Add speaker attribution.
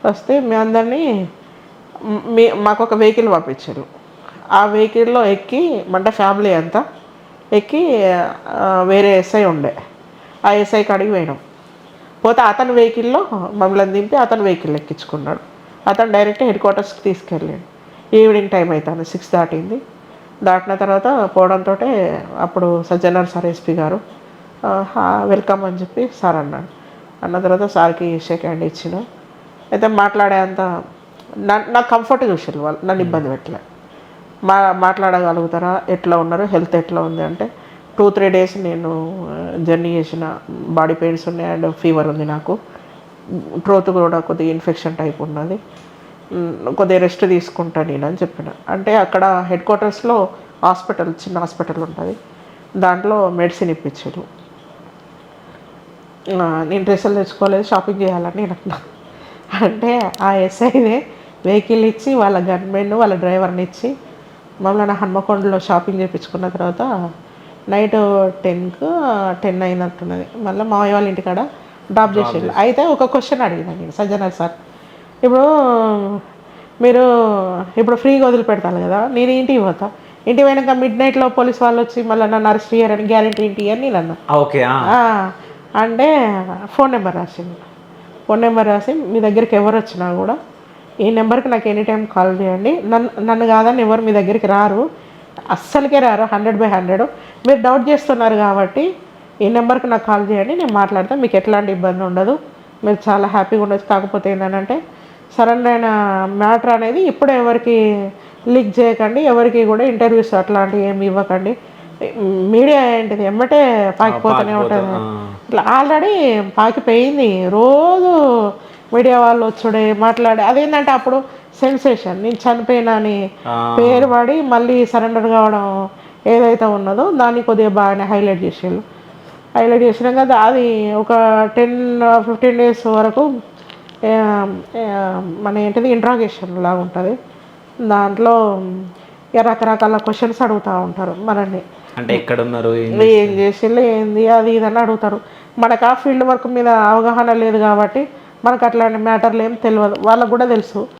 Speaker 1: వస్తే మీ అందరినీ మాకు ఒక వెహికల్ పంపించారు. ఆ వెహికల్లో ఎక్కి మంట ఫ్యామిలీ అంతా ఎక్కి వేరే ఎస్ఐ ఉండే, ఆ ఎస్ఐ కాడికి పోయినాం. పోతే అతని వెహికల్లో మమ్మల్ని దింపి అతని వెహికల్ ఎక్కించుకున్నాడు. అతను డైరెక్ట్ హెడ్ క్వార్టర్స్కి తీసుకెళ్ళాడు. ఈవినింగ్ టైం అవుతుంది, 6 దాటింది. దాటిన తర్వాత పోవడంతో అప్పుడు సజ్జనార్ సార్ ఎస్పీ గారు వెల్కమ్ అని చెప్పి సార్ అన్నాడు. అన్న తర్వాత సార్కి షేక్ హ్యాండ్ ఇచ్చిన. అయితే మాట్లాడే అంత నాకు కంఫర్ట్ చూసారు వాళ్ళు, నన్ను ఇబ్బంది పెట్టలే. మాట్లాడగలుగుతారా, ఎట్లా ఉన్నారు, హెల్త్ ఎట్లా ఉంది అంటే 2-3 డేస్ నేను జర్నీ చేసిన, బాడీ పెయిన్స్ ఉన్నాయి అండ్ ఫీవర్ ఉంది, నాకు త్రోట్ కూడా కొద్దిగా ఇన్ఫెక్షన్ టైప్ ఉన్నది, కొద్దిగా రెస్ట్ తీసుకుంటా నేను అని చెప్పిన. అంటే అక్కడ హెడ్ క్వార్టర్స్లో హాస్పిటల్, చిన్న హాస్పిటల్ ఉంటుంది, దాంట్లో మెడిసిన్ ఇప్పించారు. నేను డ్రెస్సులు తెచ్చుకోలేదు, షాపింగ్ చేయాలని నేను అన్నా. అంటే ఆ ఎస్ఐనే వెహికల్ ఇచ్చి వాళ్ళ గన్మెన్ వాళ్ళ డ్రైవర్ని ఇచ్చి మమ్మల్ని హన్మకొండలో షాపింగ్ చేయించుకున్న తర్వాత నైట్ 10 అయినట్టున్నది. మళ్ళీ మావయ్య వాళ్ళ ఇంటికాడ డ్రాప్ చేసేది. అయితే ఒక క్వశ్చన్ అడిగిన నేను సజ్జనార్ సార్, ఇప్పుడు మీరు ఇప్పుడు ఫ్రీగా వదిలిపెడతాను కదా, నేను ఇంటికి పోతా, ఇంటికి పోయినాక మిడ్నైట్లో పోలీస్ వాళ్ళు వచ్చి మళ్ళీ నన్ను అరెస్ట్ చేయాలని గ్యారెంటీ ఏంటి అని నేను అన్నా.
Speaker 2: ఓకే
Speaker 1: అంటే ఫోన్ నెంబర్ రాసింది. ఫోన్ నెంబర్ రాసి మీ దగ్గరికి ఎవరు వచ్చినా కూడా ఈ నెంబర్కి నాకు ఎనీ టైం కాల్ చేయండి, నన్ను కాదని ఎవరు మీ దగ్గరికి రారు, అస్సలకే రారు, 100/100. మీరు డౌట్ చేస్తున్నారు కాబట్టి ఈ నెంబర్కి నాకు కాల్ చేయండి, నేను మాట్లాడతాను, మీకు ఎట్లాంటి ఇబ్బంది ఉండదు, మీరు చాలా హ్యాపీగా ఉండొచ్చు. కాకపోతే ఏంటంటే సడన్ అయిన మ్యాటర్ అనేది ఇప్పుడే ఎవరికి లీక్ చేయకండి, ఎవరికి కూడా ఇంటర్వ్యూస్ అట్లాంటివి ఏమి ఇవ్వకండి, మీడియా ఏంటిది ఎమ్మటే పాకిపోతూనే ఉంటుంది, ఇట్లా ఆల్రెడీ పాకిపోయింది. రోజు మీడియా వాళ్ళు వచ్చుడే మాట్లాడే అదేంటంటే అప్పుడు సెన్సేషన్, నేను చనిపోయినా అని పేరు పడి మళ్ళీ సరెండర్ కావడం ఏదైతే ఉన్నదో దాన్ని కొద్దిగా బాగానే హైలైట్ చేసినాం కదా. అది ఒక 10-15 డేస్ వరకు మన ఏంటిది ఇంట్రాగేషన్ లాగా ఉంటుంది. దాంట్లో రకరకాల క్వశ్చన్స్ అడుగుతూ ఉంటారు మనల్ని.
Speaker 2: అంటే ఎక్కడ ఉన్నారు,
Speaker 1: ఏం చేసిళ్ళు, ఏంది అది ఇదని అడుగుతారు. మనకు ఆ ఫీల్డ్ వర్క్ మీద అవగాహన లేదు కాబట్టి మనకు అట్లాంటి మ్యాటర్లు ఏం తెలియదు, వాళ్ళకు కూడా తెలుసు.